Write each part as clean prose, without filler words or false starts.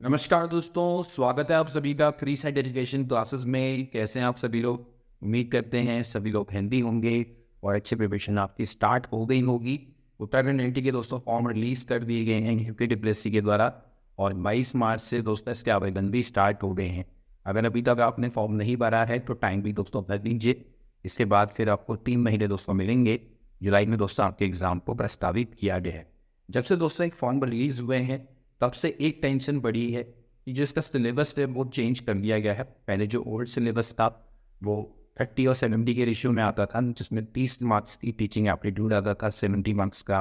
नमस्कार दोस्तों, स्वागत है आप सभी का फ्री साइड एजुकेशन क्लासेस में। कैसे हैं आप सभी लोग? उम्मीद करते हैं सभी लोग हेल्दी होंगे और अच्छी प्रिपरेशन आपकी स्टार्ट हो गई होगी। उत्तराखंड एनटी के दोस्तों फॉर्म रिलीज कर दिए गए हैं यूपीटीपीएससी के द्वारा और 22 मार्च से दोस्तों इसके आवेदन भी स्टार्ट हो गए हैं। अगर अभी तक आपने फॉर्म नहीं भरा है तो टाइम भी दोस्तों भर दीजिए। इसके बाद फिर आपको 3 महीने दोस्तों मिलेंगे। जुलाई में दोस्तों आपके एग्जाम को प्रस्तावित किया गया है। जब से दोस्तों एक फॉर्म रिलीज हुए हैं तब से एक टेंशन बढ़ी है कि जो इसका सिलेबस है वो चेंज कर दिया गया है। पहले जो ओल्ड सिलेबस था वो 30 और 70 के रेशियो में आता था, जिसमें 30 मार्क्स की टीचिंग एप्टीट्यूड आता था, 70 मार्क्स का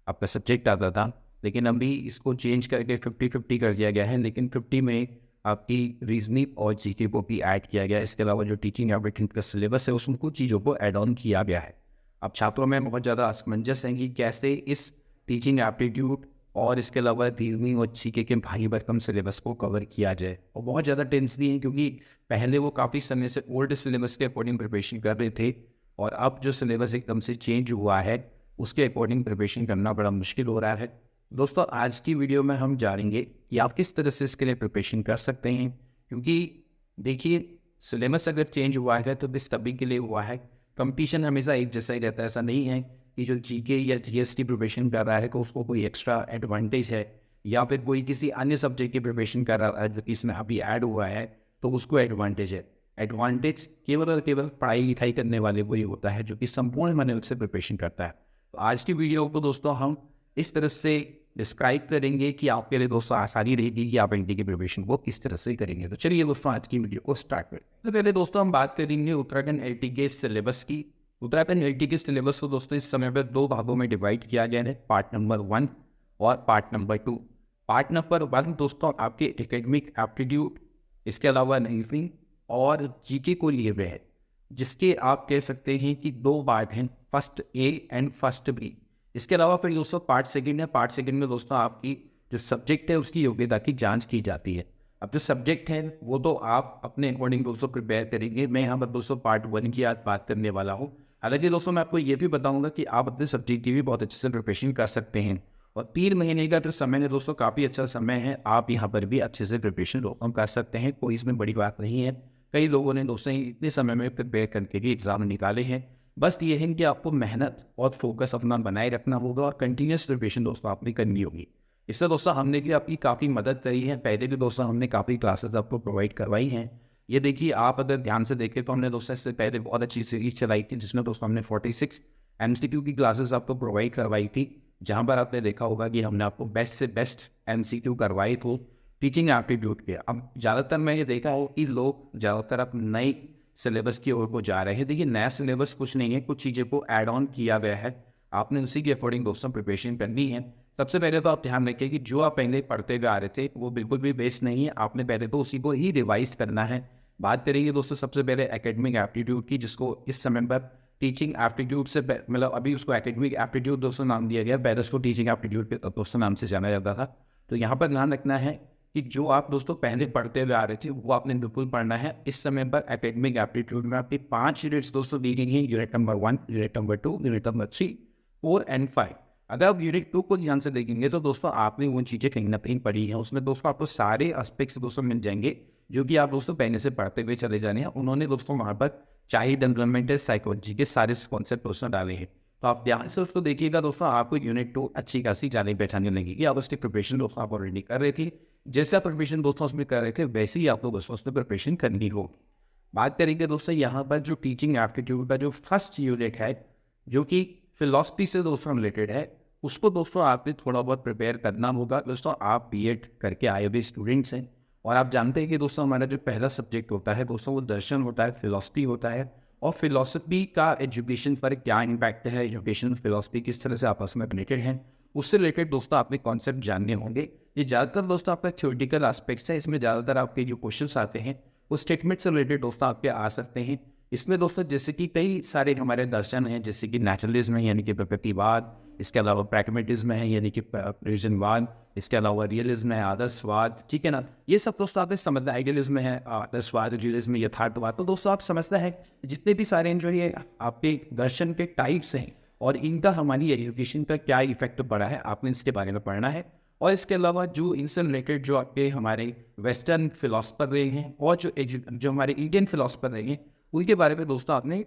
आपका सब्जेक्ट आता था। लेकिन अभी इसको चेंज करके 50-50 कर दिया गया है। लेकिन 50 में आपकी रीजनिंग और जीके को भी ऐड किया गया है। इसके अलावा जो टीचिंग एप्टीट्यूड का सिलेबस है उसमें कुछ चीज़ों को ऐड ऑन किया गया है। अब छात्रों में बहुत ज़्यादा असमंजस है कि कैसे इस टीचिंग एप्टीट्यूड और इसके अलावा रीजनिंग और जीके के भारी भरकम सिलेबस को कवर किया जाए। और बहुत ज़्यादा टेंस भी है क्योंकि पहले वो काफ़ी समय से ओल्ड सिलेबस के अकॉर्डिंग प्रिपरेशन कर रहे थे और अब जो सिलेबस एकदम से चेंज हुआ है उसके अकॉर्डिंग प्रिपरेशन करना बड़ा मुश्किल हो रहा है। दोस्तों आज की वीडियो में हम जानेंगे कि आप किस तरह से इसके लिए प्रिपरेशन कर सकते हैं। क्योंकि देखिए, सिलेबस अगर चेंज हुआ है तो इस तभी के लिए हुआ है। कंपटीशन हमेशा एक जैसा ही रहता है। ऐसा नहीं है कि जो जीके या जीएसटी प्रिपरेशन कर रहा है तो उसको कोई एक्स्ट्रा एडवांटेज है, या फिर कोई किसी अन्य सब्जेक्ट की प्रिपरेशन कर रहा है जो कि इसमें अभी ऐड हुआ है तो उसको एडवांटेज है। एडवांटेज केवल और केवल पढ़ाई लिखाई करने वाले को ही होता है जो कि संपूर्ण मन से प्रिपरेशन करता है। तो आज की वीडियो को दोस्तों हम इस तरह से डिस्क्राइब करेंगे कि आपके लिए दोस्तों आसानी रहेगी कि आप एनटी की प्रिपरेशन को किस तरह से करेंगे। तो चलिए दोस्तों आज की वीडियो को स्टार्ट करें। तो पहले दोस्तों हम बात करेंगे उत्तराखंड एनटी के सिलेबस की। उत्तराखंड एनटी के सिलेबस को दोस्तों इस समय पर 2 भागों में डिवाइड किया गया है, पार्ट नंबर 1 और पार्ट नंबर 2। पार्ट नंबर 1 दोस्तों आपके एकेडमिक एप्टीट्यूड, इसके अलावा रीजनिंग और जीके को लिए हुए है, जिसके आप कह सकते हैं कि 2 पार्ट हैं, first A and first B. इसके अलावा फिर दोस्तों पार्ट सेकंड है। पार्ट सेकंड में दोस्तों आपकी जो सब्जेक्ट है उसकी योग्यता की जांच की जाती है। अब जो सब्जेक्ट है वो तो आप अपने अकॉर्डिंग दोस्तों प्रिपेयर करेंगे। मैं यहाँ पर दोस्तों पार्ट 1 की आज बात करने वाला हूँ। हालांकि दोस्तों मैं आपको ये भी बताऊंगा कि आप अपने सब्जेक्ट की भी बहुत अच्छे से प्रिपरेशन कर सकते हैं। और 3 महीने का जो समय है दोस्तों काफ़ी अच्छा समय है। आप यहाँ पर भी अच्छे से प्रिपरेशन कर सकते हैं, कोई इसमें बड़ी बात नहीं है। कई लोगों ने दोस्तों इतने समय में प्रिपेयर करके भी एग्जाम निकाले हैं। बस ये है कि आपको मेहनत और फोकस अपना बनाए रखना होगा और कंटिन्यूस प्रिपरेशन दोस्तों आपने करनी होगी। इससे दोस्तों हमने भी आपकी काफ़ी मदद करी है। पहले भी दोस्तों हमने काफ़ी क्लासेस आपको प्रोवाइड करवाई हैं। ये देखिए, आप अगर ध्यान से देखें तो हमने दोस्तों इससे पहले बहुत अच्छी सीरीज चलाई थी जिसमें दोस्तों हमने 46 एमसीक्यू की क्लासेस आपको प्रोवाइड करवाई थी, जहाँ पर आपने देखा होगा कि हमने आपको बेस्ट से बेस्ट एमसीक्यू करवाए थे टीचिंग एप्टीट्यूड के। अब ज़्यादातर मैंने देखा हो कि लोग ज़्यादातर अब नई सिलेबस की ओर को जा रहे हैं। देखिए, नया सिलेबस कुछ नहीं है, कुछ चीज़ें को ऐड ऑन किया गया है। आपने उसी के अकॉर्डिंग दोस्तों प्रिपरेशन करनी है। सबसे पहले तो आप ध्यान रखिए कि जो आप पहले पढ़ते हुए आ रहे थे वो बिल्कुल भी बेस्ट नहीं है। आपने पहले तो उसी को ही रिवाइज करना है। बात करेंगे दोस्तों सबसे पहले एकेडमिक एप्टीट्यूड की, जिसको इस समय पर टीचिंग एप्टीट्यूड से मतलब अभी उसको एकेडमिक एप्टीट्यूड दोस्तों नाम दिया गया, पहले उसको टीचिंग एप्टीट्यूड के दोस्तों नाम से जाना जाता था। तो यहाँ पर ध्यान रखना है कि जो आप दोस्तों पहले पढ़ते हुए आ रहे थे वो आपने बिल्कुल पढ़ना है। इस समय पर एकेडमिक एप्टीट्यूड में आपकी 5 यूनिट्स दोस्तों दी गई हैं, unit number 1, unit number 2, unit number 3, 4 and 5। अगर आप यूनिट 2 को ध्यान से देखेंगे तो दोस्तों आपने वो चीज़ें कहीं ना कहीं पढ़ी हैं। उसमें दोस्तों आपको सारे एस्पेक्ट्स दोस्तों मिल जाएंगे जो कि आप दोस्तों पहले से पढ़ते हुए चले जाने हैं। उन्होंने दोस्तों वहाँ पर चाइल्ड डेवलपमेंटल साइकोलॉजी के सारे कॉन्सेप्ट दोस्तों डाले हैं। तो आप ध्यान से उसको देखिएगा दोस्तों, आपको यूनिट 2 अच्छी खासी जाने पहचानने लगेगी। आप उसकी प्रिपरेशन दोस्तों आप ऑलरेडी कर रहे थे, जैसे आप प्रिपरेशन दोस्तों उसमें कर रहे थे वैसे ही आपको दोस्तों उसमें प्रिपरेशन करनी होगी। बात करेंगे दोस्तों यहाँ पर जो टीचिंग एप्टीट्यूड का जो फर्स्ट यूनिट है जो कि फिलॉसफी से दोस्तों रिलेटेड है, उसको दोस्तों आपने थोड़ा बहुत प्रिपेयर करना होगा। दोस्तों आप बीएड करके आए हुए स्टूडेंट्स हैं और आप जानते हैं कि दोस्तों हमारा जो पहला सब्जेक्ट होता है दोस्तों वो दर्शन होता है, फिलॉसफी होता है। और फिलॉसफी का एजुकेशन पर क्या इम्पैक्ट है, एजुकेशन फिलॉसफी किस तरह से आपस में रिलेटेड हैं, उससे रिलेटेड दोस्तों आपने कॉन्सेप्ट जानने होंगे। ये ज़्यादातर दोस्तों आपका थ्योरेटिकल एस्पेक्ट्स है। इसमें ज़्यादातर आपके जो क्वेश्चंस आते हैं वो स्टेटमेंट से रिलेटेड दोस्तों आपके आ सकते हैं। इसमें दोस्तों जैसे कि कई सारे हमारे दर्शन हैं, जैसे कि नेचुरलिज्म है यानी कि प्रकृतिवाद, इसके अलावा प्रैग्मेटिज्म है यानी कि प्रयोजनवाद, इसके अलावा रियलिज्म है, आदर्शवाद, ठीक है ना। ये सब दोस्तों आपने समझना, आइडियलिज्म है, आदर्शवाद, रियलिज्म, यथार्थवाद। तो दोस्तों आप समझना है जितने भी सारे जो ये आपके दर्शन के टाइप्स हैं और इनका हमारी एजुकेशन पर क्या इफेक्ट पड़ा है, आपने इसके बारे में पढ़ना है। और इसके अलावा जो इनसे रिलेटेड जो आपके हमारे वेस्टर्न फिलोसफर रहे हैं और जो हमारे इंडियन फिलोसफर रहे हैं, उनके बारे में दोस्तों आपने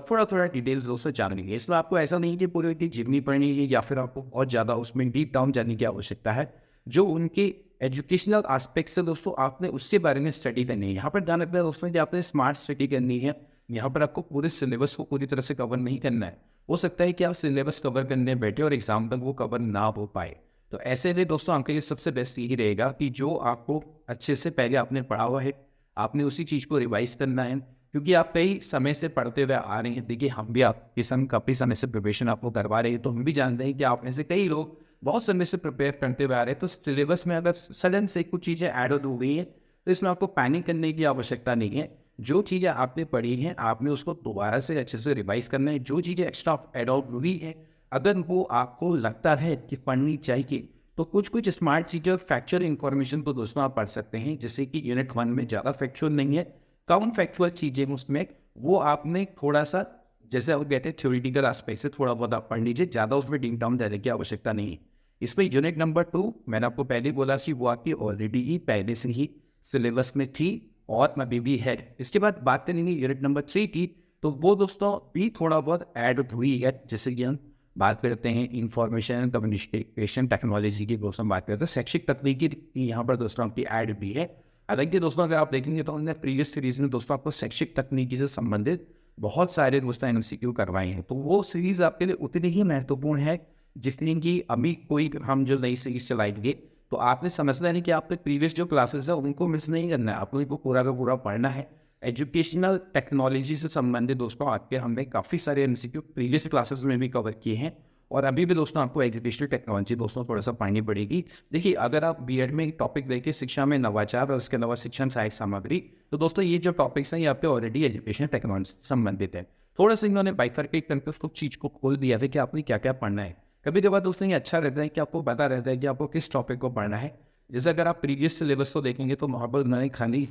थोड़ा थोड़ा डिटेल्स दोस्तों जाननी है। इसमें आपको ऐसा नहीं कि पूरी उनकी जीवनी पढ़नी है या फिर आपको बहुत ज़्यादा उसमें डीप डाउन जानने की आवश्यकता है। जो उनके एजुकेशनल एस्पेक्ट्स है दोस्तों, आपने उसके बारे में स्टडी करनी है। यहाँ पर ध्यान रखना है दोस्तों कि आपने स्मार्ट स्टडी करनी है। यहाँ पर आपको पूरे सिलेबस को पूरी तरह से कवर नहीं करना है। हो सकता है कि आप सिलेबस कवर करने बैठे और एग्जाम तक वो कवर ना हो पाए। तो ऐसे में दोस्तों आपके लिए सबसे बेस्ट यही रहेगा कि जो आपको अच्छे से पहले आपने पढ़ा हुआ है, आपने उसी चीज़ को रिवाइज करना है, क्योंकि आप कई समय से पढ़ते हुए आ रहे हैं। देखिए हम भी आपके संग काफ़ी समय से प्रिपरेशन आपको करवा रहे हैं, तो हम भी जानते हैं कि आप में से कई लोग बहुत समय से प्रिपेयर करते हुए आ रहे हैं। तो सिलेबस में अगर सडन से कुछ चीज़ें ऐड हो गई हैं तो इसमें आपको पैनिक करने की आवश्यकता नहीं है। जो चीज़ें आपने पढ़ी हैं आपने उसको दोबारा से अच्छे से रिवाइज करना है। जो चीज़ें एक्स्ट्रा ऐड ऑन हुई है अगर वो आपको लगता है कि पढ़नी चाहिए, तो कुछ कुछ स्मार्ट चीज़ें और फैक्चुअल इन्फॉर्मेशन तो दोस्तों आप पढ़ सकते हैं। जैसे कि यूनिट 1 में ज़्यादा फैक्चुअल नहीं है, कम फैक्चुअल चीज़ें उसमें, वो आपने थोड़ा सा, जैसे आप कहते हैं थ्योरेटिकल एस्पेक्ट से थोड़ा बहुत आप पढ़ लीजिए, ज़्यादा उसमें डीप डाउन जाने की आवश्यकता नहीं है। इसमें यूनिट नंबर 2 मैंने आपको पहले बोला कि वो आपकी ऑलरेडी ही पहले से ही सिलेबस में थी और अभी भी है। इसके बाद बात करेंगे यूनिट नंबर 3 की, तो वो दोस्तों भी थोड़ा बहुत ऐड हुई है। जैसे कि हम बात करते हैं इंफॉर्मेशन कम्युनिकेशन टेक्नोलॉजी की, दोस्तों बात करते हैं शैक्षिक तकनीकी, यहाँ पर दोस्तों आपकी ऐड भी है। हालांकि दोस्तों अगर आप देखेंगे तो हमने प्रीवियस सीरीज में दोस्तों आपको शैक्षिक तकनीकी से संबंधित बहुत सारे दोस्तों MCQ करवाए हैं, तो वो सीरीज आपके लिए उतनी ही महत्वपूर्ण है जितनी कि अभी कोई हम जो नई सीरीज चलाएंगे। तो आपने समझना है कि आपने प्रीवियस जो क्लासेस है उनको मिस नहीं करना है, आपको इनको पूरा का पूरा पढ़ना है। एजुकेशनल टेक्नोलॉजी से संबंधित दोस्तों आपके हमने काफ़ी सारे MCQ प्रीवियस क्लासेस में भी कवर किए हैं और अभी भी दोस्तों आपको एजुकेशनल टेक्नोलॉजी दोस्तों थोड़ा सा पढ़नी पड़ेगी। देखिए अगर आप बीएड में टॉपिक देखिए शिक्षा में नवाचार और उसके अलावा शिक्षण सहायक सामग्री, तो दोस्तों ये जो टॉपिक्स हैं ये आपके ऑलरेडी एजुकेशनल टेक्नोलॉजी से संबंधित है। थोड़ा सा इन्होंने बाइफरकेट करके उसको चीज़ को खोल दिया है कि आपने क्या क्या पढ़ना है। कभी कभार दोस्तों ये अच्छा रहता है कि आपको पता रहता है कि आपको किस टॉपिक को पढ़ना है। जैसे अगर आप प्रीवियस सिलेबस को देखेंगे तो वहाँ पर उन्होंने खाली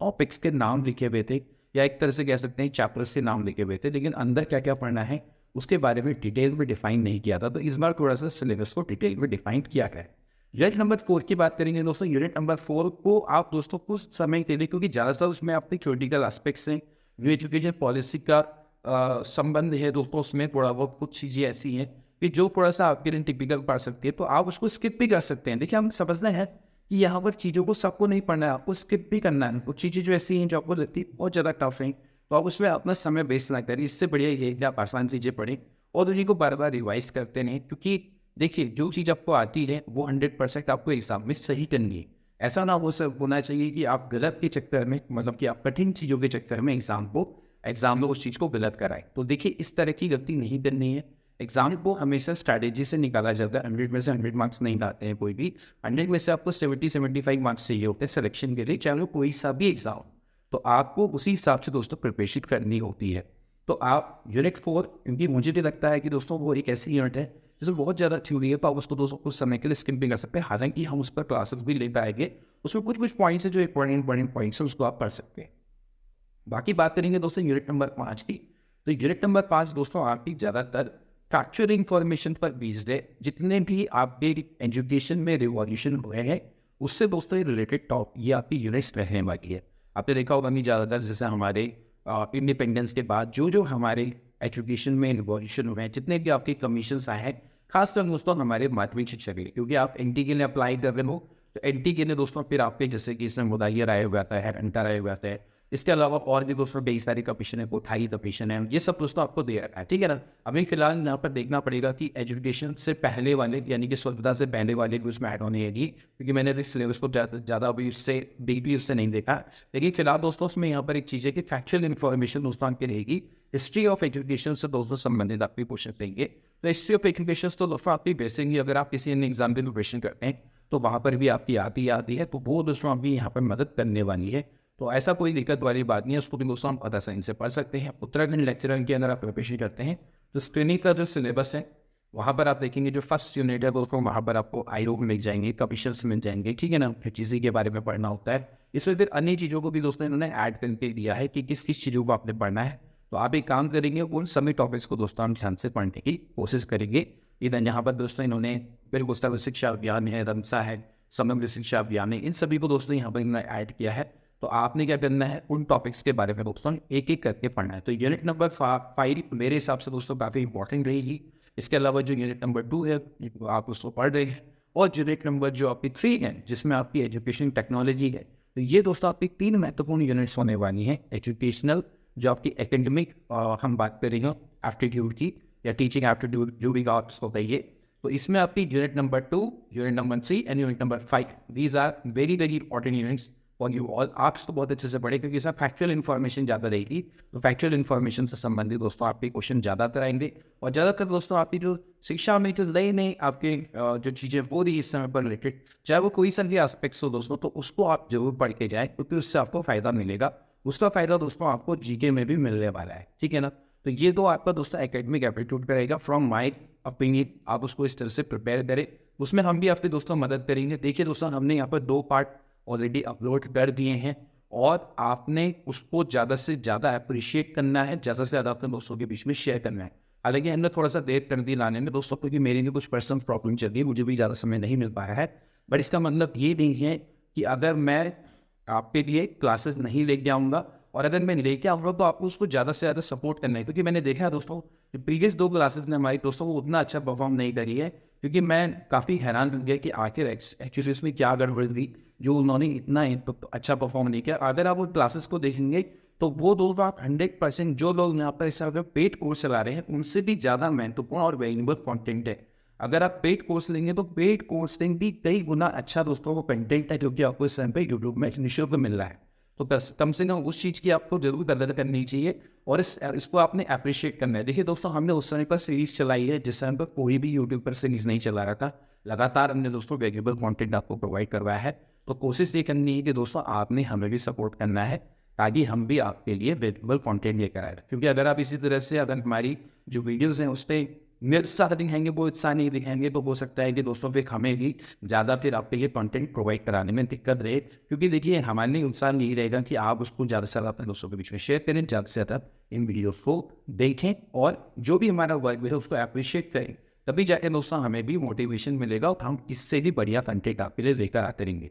टॉपिक्स के नाम लिखे हुए थे, या एक तरह से कह सकते हैं चैप्टर्स के नाम लिखे हुए थे, लेकिन अंदर क्या क्या पढ़ना है उसके बारे में डिटेल में डिफाइन नहीं किया था। तो इस बार थोड़ा सा सिलेबस को डिटेल में डिफाइन किया गया है। यूनिट नंबर 4 की बात करेंगे दोस्तों। यूनिट नंबर 4 को आप दोस्तों कुछ समय के लिए, क्योंकि ज़्यादातर उसमें अपनी थ्योरेटिकल एस्पेक्ट्स हैं, न्यू एजुकेशन पॉलिसी का संबंध है दोस्तों, उसमें थोड़ा बहुत कुछ चीज़ें ऐसी हैं कि जो थोड़ा सा आपके लिए टिपिकल पढ़ सकती है, तो आप उसको स्किप भी कर सकते हैं। देखिए हम समझना है कि यहाँ पर चीज़ों को सबको नहीं पढ़ना है, आपको स्किप भी करना है। कुछ चीज़ें जो ऐसी हैं जो आपको लगती है बहुत ज़्यादा टफ हैं, तो आप उसमें अपना समय वेस्ट ना करिए। इससे बढ़िया ये है कि आप आसान चीज़ें पढ़ें और उन्हीं को बार बार रिवाइज करते रहें, क्योंकि देखिए जो चीज़ आपको आती है वो 100% आपको एग्जाम में सही करनी है। ऐसा ना होना चाहिए कि आप गलत के चक्कर में, मतलब कि आप कठिन चीज़ों के चक्कर में एग्जाम में उस चीज़ को गलत कराएं। तो देखिए इस तरह की गलती नहीं करनी है। एग्जाम को हमेशा स्ट्रैटेजी से निकाला जाता है। 100 में से 100 मार्क्स नहीं लाते हैं कोई भी। 100 में से आपको 70-75 मार्क्स चाहिए होते हैं सिलेक्शन के लिए, चाहे वो कोई सा भी एग्जाम। तो आपको उसी हिसाब से दोस्तों प्रिपरेशन करनी होती है। तो आप यूनिट 4, क्योंकि मुझे भी लगता है कि दोस्तों वो एक ऐसी यूनिट है जिसमें बहुत ज़्यादा थ्योरी है, तो आप उसको दोस्तों कुछ समय के लिए स्किप भी कर सकते हैं। हालांकि हम उस पर क्लासेस भी ले पाएंगे, उसमें कुछ कुछ पॉइंट्स है जो इंपॉर्टेंट पॉइंट्स है, उसको आप पढ़ सकते हैं। बाकी बात करेंगे दोस्तों यूनिट नंबर 5 की। तो यूनिट नंबर 5 दोस्तों आपकी ज़्यादातर फैक्चुअल इंफॉर्मेशन पर बेस्ड है। जितने भी आपके एजुकेशन में रिवॉल्यूशन हुए हैं उससे दोस्तों ये रिलेटेड टॉप ये आपकी यूनिट्स रहने वाली है। आपने देखा होगा नहीं, ज़्यादातर जैसे हमारे इंडिपेंडेंस के बाद जो हमारे एजुकेशन में रिवॉल्यूशन हुए हैं, जितने भी आपके कमीशंस आए हैं, खासकर दोस्तों हमारे माध्यमिक शिक्षा के लिए, क्योंकि आप NT के लिए अप्लाई कर रहे हो, तो NT के लिए दोस्तों फिर आपके जैसे कि इसमें मुदायिर आया हुआ आता है, अंतर आया हुआ आता है। इसके अलावा और भी दोस्तों कई सारी कमीशन है, कोठारी कमीशन है, ये सब दोस्तों आपको दे रखा है, ठीक है ना। अभी फिलहाल यहाँ पर देखना पड़ेगा कि एजुकेशन से पहले वाले यानी कि स्वतंत्रता से पहले वाले भी उसमें ऐड होने है, क्योंकि मैंने इस सिलेबस को ज़्यादा अभी उससे डीपली उससे नहीं देखा। लेकिन फिलहाल दोस्तों उसमें यहाँ पर एक चीज़ है कि फैक्चुअल इन्फॉर्मेशन दोस्तों आपकी रहेगी। हिस्ट्री ऑफ एजुकेशन से दोस्तों संबंधित आपके क्वेश्चन देंगे। तो हिस्ट्री ऑफ एजुकेशन तो दोस्तों आपकी बेसिक ही, अगर आप किसी अन्य एग्जाम की प्रिपरेशन करते हैं तो वहाँ पर भी आपकी आती है, तो वो दोस्तों आपकी यहाँ पर मदद करने वाली है। तो ऐसा कोई दिक्कत वाली बात नहीं है, उसको भी दोस्तों हम पता साइंस से पढ़ सकते हैं। उत्तराखंड लेक्चरर के अंदर आप प्रिपरेशन करते हैं तो स्क्रीनिंग का जो सिलेबस है वहाँ पर आप देखेंगे जो फर्स्ट यूनिट है दोस्तों वहाँ पर आपको आयोग मिल जाएंगे, कमीशंस मिल जाएंगे, ठीक है ना। फिर चीज़ी के बारे में पढ़ना होता है। इसमें फिर अन्य चीज़ों को भी दोस्तों इन्होंने ऐड करके दिया है कि किस किस चीज़ों को आपने पढ़ना है। तो आप एक काम करेंगे, उन सभी टॉपिक्स को दोस्तों हम ध्यान से पढ़ने की कोशिश करेंगे। इधर यहाँ पर दोस्तों इन्होंने फिर गुस्ताव शिक्षा अभियान है, रमसा है, समग्र शिक्षा अभियान है, इन सभी को दोस्तों यहाँ पर मैंने ऐड किया है। तो आपने क्या करना है, उन टॉपिक्स के बारे में दोस्तों एक एक करके पढ़ना है। तो यूनिट नंबर 5 मेरे हिसाब से दोस्तों काफ़ी इंपॉर्टेंट रहेगी। इसके अलावा जो यूनिट नंबर 2 है आप उसको पढ़ रहे हैं, और यूनिट नंबर जो आपकी 3 है जिसमें आपकी एजुकेशन टेक्नोलॉजी है, तो ये दोस्तों आपकी 3 महत्वपूर्ण यूनिट्स होने वाली हैं। एजुकेशनल, जो आपकी एकेडमिक हम बात कर रहे हैं एप्टीट्यूड की, या टीचिंग एप्टीट्यूड, जो भी आप इसको कहिए, तो इसमें आपकी unit number 2, unit number 3 and unit number 5, these are very very important units for you all. आप इसको बहुत अच्छे से पढ़े, क्योंकि इसमें फैक्चुअल इन्फॉर्मेशन ज़्यादा रहेगी। तो फैक्चुअल इन्फॉर्मेशन से संबंधित दोस्तों आपके क्वेश्चन ज़्यादातर आएंगे, और ज़्यादातर दोस्तों आपकी जो शिक्षा में जो नए नए आपके जो चीज़ें हो रही है इस समय पर रिलेटेड, चाहे वो कोई सा भी एस्पेक्ट्स हो दोस्तों, तो उसको आप जरूर पढ़ के जाएँ, क्योंकि उससे आपको फ़ायदा मिलेगा। उसका फ़ायदा दोस्तों आपको जीके में भी मिलने वाला है, ठीक है ना। तो ये तो आपका दोस्तों एकेडमिक एप्टीट्यूड का रहेगा। फ्रॉम माई ओपिनियन आप उसको इस तरह से प्रिपेयर करें, उसमें हम भी आपके दोस्तों मदद करेंगे। देखिए दोस्तों, हमने यहाँ पर 2 पार्ट ऑलरेडी अपलोड कर दिए हैं, और आपने उसको ज़्यादा से ज़्यादा अप्रिशिएट करना है, ज़्यादा से ज़्यादा अपने दोस्तों के बीच में शेयर करना है। हालांकि हमने थोड़ा सा देर कर दी लाने में दोस्तों, क्योंकि मेरी भी कुछ पर्सनल प्रॉब्लम चल रही है, मुझे भी ज़्यादा समय नहीं मिल पाया है। बट इसका मतलब ये नहीं है कि अगर मैं आपके लिए क्लासेस नहीं लेके आऊँगा, और अगर मैं लेके आऊँगा तो आपको उसको ज़्यादा से ज़्यादा सपोर्ट करना है। क्योंकि मैंने देखा है दोस्तों, प्रीवियस 2 क्लासेस ने हमारी दोस्तों को उतना अच्छा परफॉर्म नहीं करी है, क्योंकि मैं काफ़ी हैरान हो गया कि आखिर एक्चुअली इसमें क्या गड़बड़ थी जो उन्होंने इतना अच्छा परफॉर्म नहीं किया। अगर आप उन क्लासेस को देखेंगे तो वो दोस्तों आप 100% जो लोग यहाँ पर इस पेड कोर्स चला रहे हैं उनसे भी ज़्यादा महत्वपूर्ण और वैल्यूएबल कंटेंट है। अगर आप पेड कोर्स लेंगे तो पेड कोर्स से भी कई गुना अच्छा दोस्तों वो कंटेंट है, जो कि आपको इस समय पे यूट्यूब में निःशुल्क मिल रहा है। तो कम से कम उस चीज़ की आपको जरूर कदर करनी चाहिए, और इसको आपने अप्रिशिएट करना है। देखिए दोस्तों, हमने उस समय पर सीरीज चलाई है जिस समय पर कोई भी यूट्यूब पर सीरीज नहीं चला रहा था। लगातार हमने दोस्तों वैल्यूएबल कंटेंट आपको प्रोवाइड करवाया है। तो कोशिश ये करनी है कि दोस्तों आपने हमें भी सपोर्ट करना है, ताकि हम भी आपके लिए वैल्यूएबल कंटेंट लेकर आए। क्योंकि अगर आप इसी तरह से अगर हमारी जो वीडियोज़ हैं उस पर निरुत्साह दिखाएंगे, वो उत्साह नहीं दिखाएंगे, तो हो सकता है कि दोस्तों फिर हमें भी ज़्यादा फिर आपके ये कंटेंट प्रोवाइड कराने में दिक्कत रहे। क्योंकि देखिए, हमारे लिए उत्साह नहीं रहेगा कि आप उसको ज़्यादा से ज़्यादा अपने दोस्तों के बीच में शेयर करें, ज़्यादा से ज़्यादा इन वीडियोस को देखें, और जो भी हमारा वर्क है उसको अप्रिशिएट करें। तभी जाके दोस्तों हमें भी मोटिवेशन मिलेगा, और हम इससे भी बढ़िया कंटेंट आपके लिए लेकर आते रहेंगे।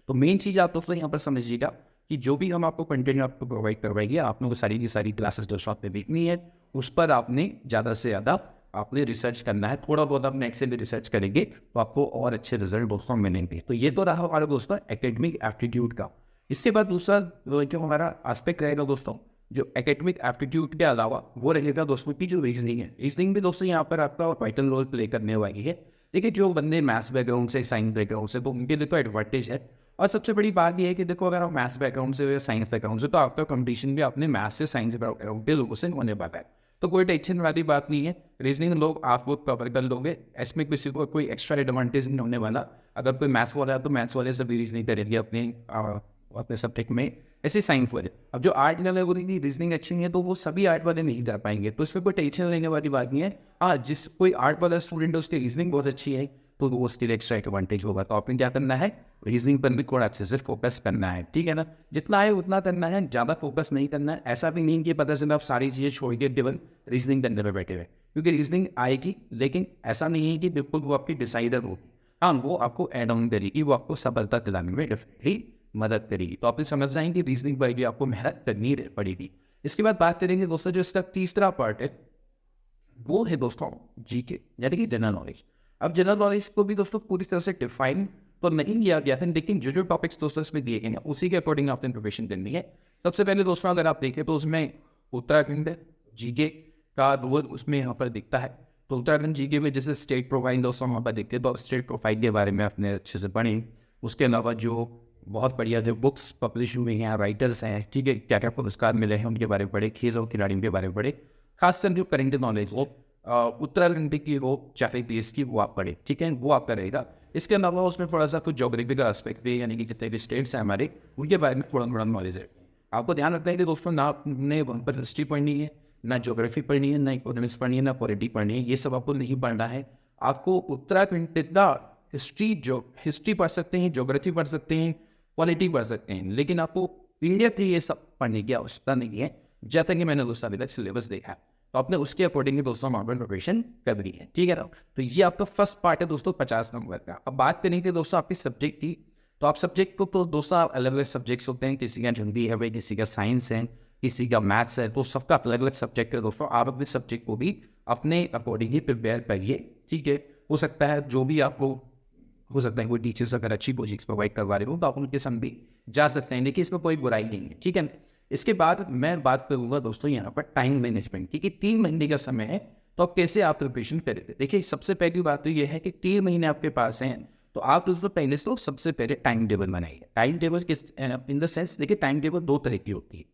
तो मेन चीज़ आप दोस्तों यहाँ पर समझिएगा कि जो भी हम आपको कंटेंट आपको प्रोवाइड करवाएंगे, आपने वो सारी की सारी क्लासेस दोस्तों आपने देखनी है, उस पर आपने ज़्यादा से ज़्यादा आपने रिसर्च करना है। थोड़ा बहुत आप नेक्स्ट से रिसर्च करेंगे तो आपको और अच्छे रिजल्ट दोस्तों मिलेंगे। तो ये तो रहा हमारा दोस्तों एकेडमिक एप्टीट्यूड का। इसके बाद दूसरा जो हमारा एस्पेक्ट रहेगा दोस्तों, जो एकेडमिक एप्टीट्यूड के अलावा वो रहेगा दोस्तों की जो रीजनिंग है। रीजनिंग भी दोस्तों यहाँ पर आपका वाइटल रोल प्ले करने वाली है। देखिए, जो बंदे मैथ्स बैकग्राउंड से, साइंस बैकग्राउंड से, तो उनके लिए तो एडवांटेज है। और सबसे बड़ी बात यह है कि देखो, अगर आप मैथ्स बैकग्राउंड से या साइंस बैकग्राउंड से, तो आपका कंपटीशन भी अपने मैथ्स से साइंस बैकग्राउंड के लोगों से होने वाला है। तो कोई टेंशन वाली बात नहीं है, रीजनिंग लोग आप वो कवर कर लोगे, इसमें किसी को कोई एक्स्ट्रा एडवांटेज नहीं होने वाला। अगर कोई मैथ्स वाला है तो मैथ्स वाले सभी रीजनिंग करेंगे अपने सब्जेक्ट में, ऐसे साइंस वाले। अब जो आर्ट वाले को रीजनिंग अच्छी है तो वो सभी आर्ट वाले नहीं कर पाएंगे, तो इसमें कोई टेंशन लेने वाली बात नहीं है। हाँ, जिस कोई आर्ट वाला स्टूडेंट है उसकी रीजनिंग बहुत अच्छी है तो वो उसके लिए एक्स्ट्रा एडवांटेज होगा। तो आपने क्या करना है, रीजनिंग पर भी थोड़ा अच्छे से फोकस करना है, ठीक है ना। जितना है उतना करना है, ज़्यादा फोकस नहीं करना है। ऐसा भी नहीं कि पता चला आप सारी चीज़ें छोड़ के केवल रीजनिंग करने में बैठे हुए, क्योंकि रीजनिंग आएगी, लेकिन ऐसा नहीं है कि बिल्कुल वो आपकी डिसाइडर हो। हाँ, वो आपको एड ऑन करेगी, वो आपको सफलता दिलाने में डेफिनेटली मदद करेगी। तो आपने समझ जाएंगे कि रीजनिंग पर भी आपको मेहनत करनी पड़ेगी। इसके बाद बात करेंगे दोस्तों, जो इसका तीसरा पार्ट है वो है दोस्तों जीके, यानी कि जनरल नॉलेज। अब जनरल नॉलेज को भी दोस्तों पूरी तरह से डिफाइन तो नहीं किया गया था, लेकिन जो टॉपिक्स दोस्तों इसमें दिए गए हैं उसी के अकॉर्डिंग आपने प्रिपरेशन करनी है। सबसे पहले दोस्तों अगर आप देखें तो उसमें उत्तराखंड जीके का रोल उसमें यहाँ पर दिखता है। तो उत्तराखंड जीके में जैसे स्टेट प्रोफाइल दोस्तों वहाँ पर दिखते हैं, तो स्टेट प्रोफाइल के बारे में आपने अच्छे से पढ़ें। उसके अलावा जो बहुत बढ़िया जो बुक्स पब्लिश हुई हैं, राइटर्स हैं, ठीक है, क्या क्या पुरस्कार मिले हैं उनके बारे में पढ़े, खेल और खिलाड़ियों के बारे में पढ़े। खासकर जो करेंट नॉलेज हो उत्तराखंड की हो, चाहे देश की, वो आप पढ़े, ठीक है, वो आपका रहेगा। इसके अलावा उसमें थोड़ा सा कुछ जोग्राफी का एस्पेक्ट भी, यानी कि जितने भी स्टेट्स हैं हमारे, उनके बारे में थोड़ा थोड़ा नॉलेज है। आपको ध्यान रखना है कि दोस्तों ना आपने वहाँ पर हिस्ट्री पढ़नी है, ना ज्योग्राफी पढ़नी है, ना इकोनॉमिक्स पढ़नी है, ना पॉलिटी पढ़नी है। ये सब आपको नहीं पढ़ना है। आपको उत्तराखंड जितना हिस्ट्री पढ़ सकते हैं, ज्योग्राफी पढ़ सकते हैं, पॉलिटी पढ़ सकते हैं, लेकिन आपको पीडीएफ ये सब पढ़ने की आवश्यकता नहीं है, जैसा कि मैंने दोस्तों अभी तक सिलेबस देखा है। तो आपने उसके अकॉर्डिंगली दोस्तों मॉडल प्रिपरेशन करनी है, ठीक है ना। तो ये आपका फर्स्ट पार्ट है दोस्तों 50 नंबर का। अब बात करेंगे दोस्तों आपकी सब्जेक्ट की। तो आप सब्जेक्ट को तो दोस्तों आप अलग अलग सब्जेक्ट्स होते हैं, किसी का हिंदी है भाई, किसी का साइंस है, किसी का मैथ्स है, तो सबका अलग अलग सब्जेक्ट है दोस्तों। आप अपने सब्जेक्ट को भी अपने अकॉर्डिंगली प्रिपेयर करिए, ठीक है। हो सकता है जो भी आपको हो सकता है कोई टीचर्स अगर अच्छी कोचिंग्स प्रोवाइड करवा रहे हो तो आप उनके संग भी जा सकते हैं, लेकिन इसमें कोई बुराई नहीं है, ठीक है। इसके बाद मैं बात करूंगा दोस्तों यहाँ पर टाइम मैनेजमेंट की, कि 3 महीने का समय है तो आप कैसे आप प्रिपरेशन करेंगे। देखिए सबसे पहली बात तो ये है कि 3 महीने आपके पास हैं, तो आप दोस्तों पहले से सबसे पहले टाइम टेबल बनाइए। टाइम टेबल किस इन द सेंस, देखिए टाइम टेबल 2 तरह की होती है।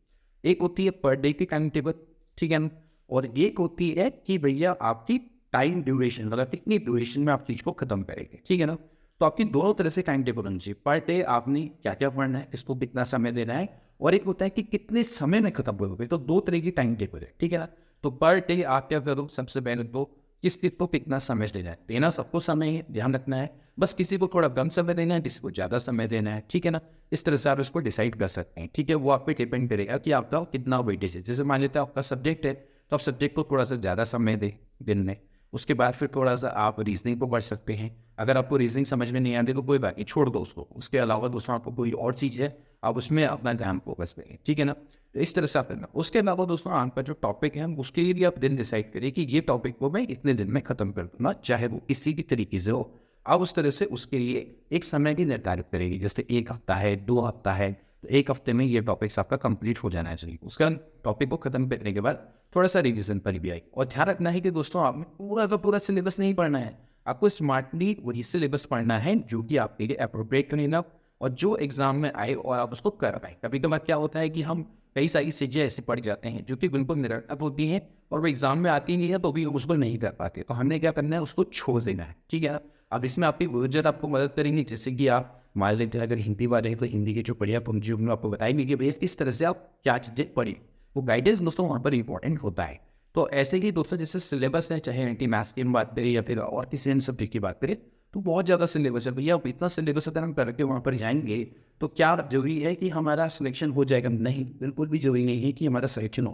एक होती है पर डे की टाइम टेबल, ठीक है, और एक होती है कि भैया आपकी टाइम ड्यूरेशन, मतलब कितनी ड्यूरेशन में आप चीज को खत्म करेंगे, ठीक है ना। तो आपकी दोनों तरह से टाइम टेबल होनी चाहिए। पर डे आपने क्या क्या पढ़ना है, इसको कितना समय देना है, और एक होता है कि कितने समय में खत्म करोगे। तो 2 तरह की टाइम टेबल है, ठीक है ना। तो पर डे आप क्या करो, सबसे पहले तो किस चीज को कितना समय देना है। देना सबको समय है, ध्यान रखना है, बस किसी को थोड़ा कम समय देना है, किसी को ज्यादा समय देना है, ठीक है ना। इस तरह से आप इसको डिसाइड कर सकते हैं, ठीक है। वो आप पे डिपेंड करेगा कि आपका कितना वेटेज है। जैसे मान लेते हैं आपका सब्जेक्ट है, तो आप सब्जेक्ट को थोड़ा सा ज्यादा समय दें दिन में। उसके बाद फिर थोड़ा सा आप रीजनिंग को पढ़ सकते हैं। अगर आपको रीजनिंग समझ में नहीं आती तो कोई बात नहीं, छोड़ दो उसको। उसके अलावा दोस्तों आपको कोई और चीज़ है, आप उसमें अपना ध्यान फोकस करें, ठीक है ना। तो इस तरह से आप करना। उसके अलावा दोस्तों आपका जो टॉपिक है उसके लिए भी आप दिन डिसाइड करें कि ये टॉपिक को मैं इतने दिन में खत्म कर दूंगा, चाहे वो किसी भी तरीके से हो। आप उस तरह से उसके लिए एक समय भी निर्धारित करेंगे। जैसे 1 हफ्ता है, 2 हफ्ता है, तो 1 हफ्ते में ये टॉपिक्स आपका कंप्लीट हो जाना चाहिए। उसका टॉपिक को खत्म करने के बाद थोड़ा सा रिवीजन पर भी आई। और ध्यान रखना है कि दोस्तों आपने पूरा का पूरा सिलेबस नहीं पढ़ना है, आपको स्मार्टली वही सिलेबस पढ़ना है जो कि आपके लिए अप्रोप्रिएट नहीं, और जो एग्जाम में आए और आप उसको कर पाए। कभी कभार क्या होता है कि हम कई सारी चीजें ऐसे पढ़ जाते हैं जो कि बिल्कुल निरर्थक होती हैं और वो एग्जाम में आती नहीं है, तो भी उसको नहीं कर पाते। तो हमने क्या करना है, उसको छोड़ देना है, ठीक है। अब इसमें आपकी गुरुजन आपको मदद करेंगे, जैसे कि आप मान लेते हैं अगर हिंदी वाले हैं तो हिंदी के जो बढ़िया पंक्ति आपको बताएंगे कि भैया इस तरह से आप क्या चीजें पढ़ी। वो गाइडेंस दोस्तों वहाँ पर इंपॉर्टेंट होता है। तो ऐसे ही दोस्तों जैसे सिलेबस है, चाहे एंटी मैथ्स की बात करें या फिर और किसी अन्य सब्जेक्ट की बात करें, तो बहुत ज़्यादा सिलेबस है भैया। इतना सिलेबस अगर हम करके वहाँ पर जाएंगे तो क्या जरूरी है कि हमारा सिलेक्शन हो जाएगा? नहीं, बिल्कुल भी जरूरी नहीं है कि हमारा सिलेक्शन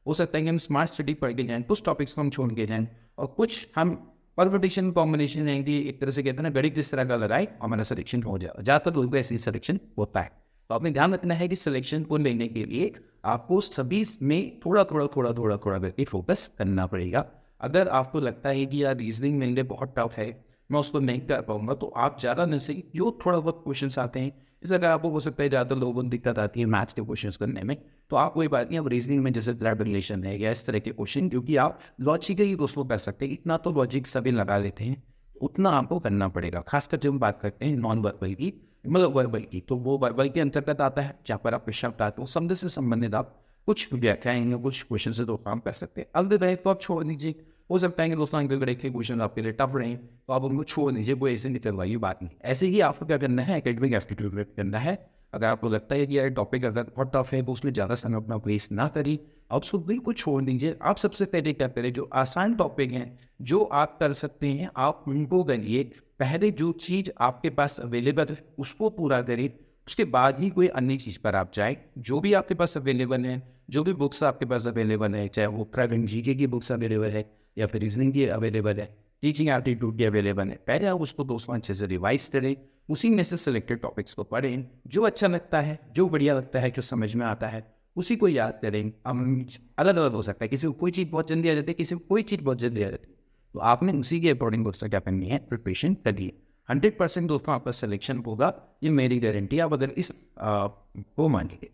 हो सकता है कि हम स्मार्ट स्टडी पढ़ के जाएँ, कुछ टॉपिक्स को हम छोड़ के जाएँ, और कुछ हम परमुटेशन कॉम्बिनेशन है कि एक तरह से कहते हैं ना गणित जिस तरह का लगाए हमारा सिलेक्शन हो जाए। ज़्यादातर लोगों का ऐसी सिलेक्शन होता है। तो आपने ध्यान रखना है कि सिलेक्शन को लेने के लिए आपको सभी में थोड़ा थोड़ा करके फोकस करना पड़ेगा। अगर आपको लगता है कि यार रीजनिंग मेरे लिए बहुत टफ है, मैं उसको नहीं कर पाऊंगा, तो आप ज़्यादा नहीं सही जो थोड़ा बहुत क्वेश्चन आते हैं, जैसे अगर आपको हो सकता है ज़्यादा लोगों को दिक्कत आती है मैथ्स के क्वेश्चन करने में, तो आप कोई बात नहीं, अब रीजनिंग में जैसे ब्लड रिलेशन है या इस तरह के क्वेश्चन जो कि आप लॉजिकली दोस्तों कर सकते हैं। इतना तो लॉजिक सभी लगा लेते हैं, उतना आपको करना पड़ेगा। खासकर जब हम बात करते हैं नॉन वर्बल की, मतलब वर्बल की, तो वो वर्बल के अंतर्गत आता है जहाँ पर आप शब्द आते हो, शब्द से संबंधित आप कुछ व्याख्याएं या कुछ क्वेश्चन से तो काम कर सकते हैं। अगर तो आप छोड़ दीजिए, हो सकता है कि दोस्तों अंकल गणित के क्वेश्चन आपके लिए टफ रहे, तो आप उनको छोड़ दीजिए, कोई ऐसे निकलवाइए बात नहीं। ऐसे ही आपको क्या करना है, एकेडमिक एप्टीट्यूड करना है। अगर आपको लगता है कि यार टॉपिक अगर बहुत टफ है तो उसमें ज़्यादा समय अपना वेस्ट ना करिए, आप उसको बिल्कुल छोड़ दीजिए। आप सबसे पहले क्या करें, जो आसान टॉपिक हैं जो आप कर सकते हैं आप उनको करिए। पहले जो चीज़ आपके पास अवेलेबल है उसको पूरा करिए, उसके बाद ही कोई अन्य चीज़ पर आप जाए। जो भी आपके पास अवेलेबल है, जो भी बुक्स आपके पास अवेलेबल है, चाहे वो प्राइवेट जीके की बुक्स अवेलेबल है या फिर रीजनिंग की अवेलेबल है, टीचिंग एप्टीट्यूड की अवेलेबल है, पहले आप उसको दोस्तों अच्छे से रिवाइज करें। उसी में से सिलेक्टेड टॉपिक्स को पढ़ें, जो अच्छा लगता है, जो बढ़िया लगता है, जो समझ में आता है, उसी को याद करें। अलग अलग हो सकता है, किसी को कोई चीज़ बहुत जल्दी आ जाती है, किसी को कोई चीज़ बहुत जल्दी आ जाती है, तो आपने उसी के अकॉर्डिंग दोस्तों क्या करनी है, प्रिपरेशन करिए। 100% दोस्तों आपका सिलेक्शन होगा, ये मेरी गारंटी। आप अगर इस को मानिए।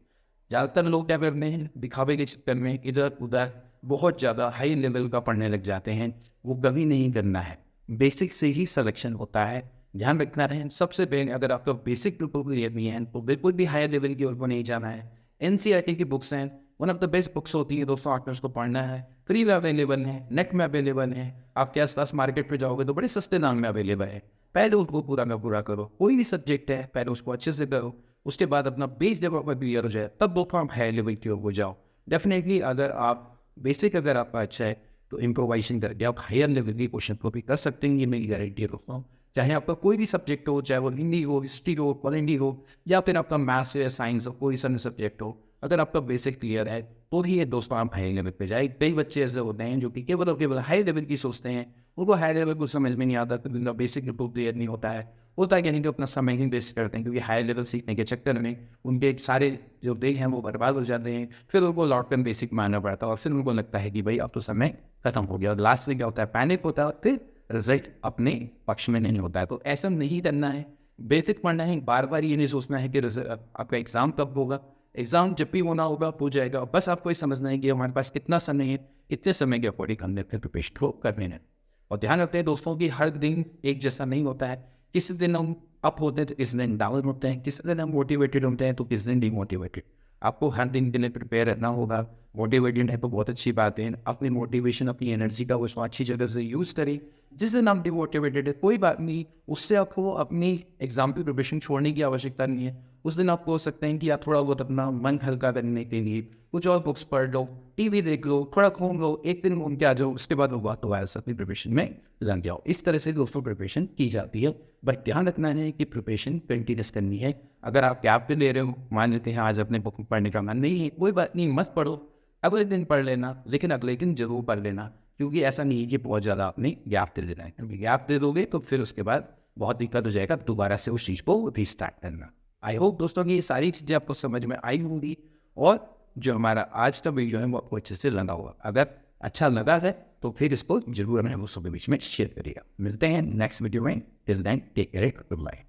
ज़्यादातर लोग क्या करते हैं, दिखावे के चक्कर में इधर उधर बहुत ज़्यादा हाई लेवल का पढ़ने लग जाते हैं। वो कभी नहीं करना है, बेसिक से ही सिलेक्शन होता है, ध्यान रखना है। सबसे पहले अगर आपका बेसिक बिल्कुल क्लियर नहीं है तो बिल्कुल भी हायर लेवल की ओर को नहीं जाना है। एनसीईआरटी की बुक्स हैं, one of the best books होती है दोस्तों, आपने उसको पढ़ना है। फ्री में अवेलेबल है, नेट में अवेलेबल है, आपके आसपास मार्केट पे जाओगे तो बड़े सस्ते दाम में अवेलेबल है। पहले उसको पूरा में पूरा करो, कोई भी सब्जेक्ट है पहले उसको अच्छे से करो, उसके बाद अपना बेस जब आपका क्लियर हो जाए तब दोस्तों आप हायर लेवल की ओर को जाओ। डेफिनेटली अगर आप बेसिक अगर आपका अच्छा है तो इम्प्रोवाइजेशन करके आप हायर लेवल के क्वेश्चन को भी कर सकते हैं, ये मेरी गारंटी है दोस्तों। चाहे आपका कोई भी सब्जेक्ट हो, चाहे वो हिंदी हो, हिस्ट्री हो, पॉलिटी हो, या फिर आपका मैथ्स या साइंस हो, कोई सा सब्जेक्ट हो, अगर आपका बेसिक क्लियर है तो ही ये दोस्तों आप हाई लेवल पे जाए। कई बच्चे ऐसे होते हैं जो कि केवल और केवल हाई लेवल की सोचते हैं, उनको हाई लेवल को समझ में नहीं आता, तो उनका बेसिक रिपोर्ट क्लियर नहीं होता है कि नहीं, तो अपना समय ही वेस्ट करते हैं, क्योंकि हाई लेवल सीखने के चक्कर में उनके सारे जो डे हैं वो बर्बाद हो जाते हैं। फिर उनको लौट कर बेसिक मानना पड़ता है और फिर उनको लगता है कि भाई अब तो समय खत्म हो गया, और लास्ट में क्या होता है, पैनिक होता है और फिर रिजल्ट अपने पक्ष में नहीं होता है। तो ऐसा नहीं करना है, बेसिक पढ़ना है, बार बार ये नहीं सोचना है कि आपका एग्जाम कब होगा। एग्जाम जब भी होना होगा हो जाएगा, और बस आपको ये समझना है कि हमारे पास कितना समय है, इतने समय के अकॉर्डिंग हमने फिर प्रिपरेशन को करने हैं। और ध्यान रखते हैं दोस्तों कि हर दिन एक जैसा नहीं होता है, किसी दिन हम अप होते हैं तो किसी दिन डाउन होते हैं, किसी दिन हम मोटिवेटेड होते हैं तो किसी दिन डिमोटिवेटेड। आपको हर दिन के लिए प्रिपेयर रहना होगा। मोटिवेटेड है तो बहुत अच्छी बात है, अपनी मोटिवेशन अपनी एनर्जी का उसको अच्छी जगह से यूज़ करें। जिस दिन आप डिमोटिवेटेड है कोई बात नहीं, उससे आपको अपनी एग्जाम की प्रिपरेशन छोड़ने की आवश्यकता नहीं है। उस दिन आप बोल सकते हैं कि आप थोड़ा बहुत अपना मन हल्का करने के लिए कुछ और बुक्स पढ़ लो, टीवी देख लो, थोड़ा घूम लो, एक दिन घूम के आ जाओ, उसके बाद वो बात तो अपनी प्रिपरेशन में लग जाओ। इस तरह से दोस्तों प्रिपरेशन की जाती है। बट ध्यान रखना है कि प्रिपरेशन कंटिन्यूस करनी है। अगर आप गैप पे ले रहे हो, मान लेते हैं आज अपने बुक पढ़ने का मन नहीं है, कोई बात नहीं, मत पढ़ो, अगले दिन पढ़ लेना, लेकिन अगले दिन जरूर पढ़ लेना, क्योंकि ऐसा नहीं है कि बहुत ज़्यादा आपने गैप दे देना है, क्योंकि गैप दे दोगे तो फिर उसके बाद बहुत दिक्कत हो जाएगा दोबारा से उस चीज़ को रीस्टार्ट करना। आई होप दोस्तों कि ये सारी चीज़ें आपको समझ में आई होंगी, और जो हमारा आज का वीडियो है वो आपको अच्छे से लगा होगा। अगर अच्छा लगा है तो फिर इसको जरूर हमें वो सबके बीच में शेयर करिएगा। मिलते हैं नेक्स्ट वीडियो में, till then take care, good bye.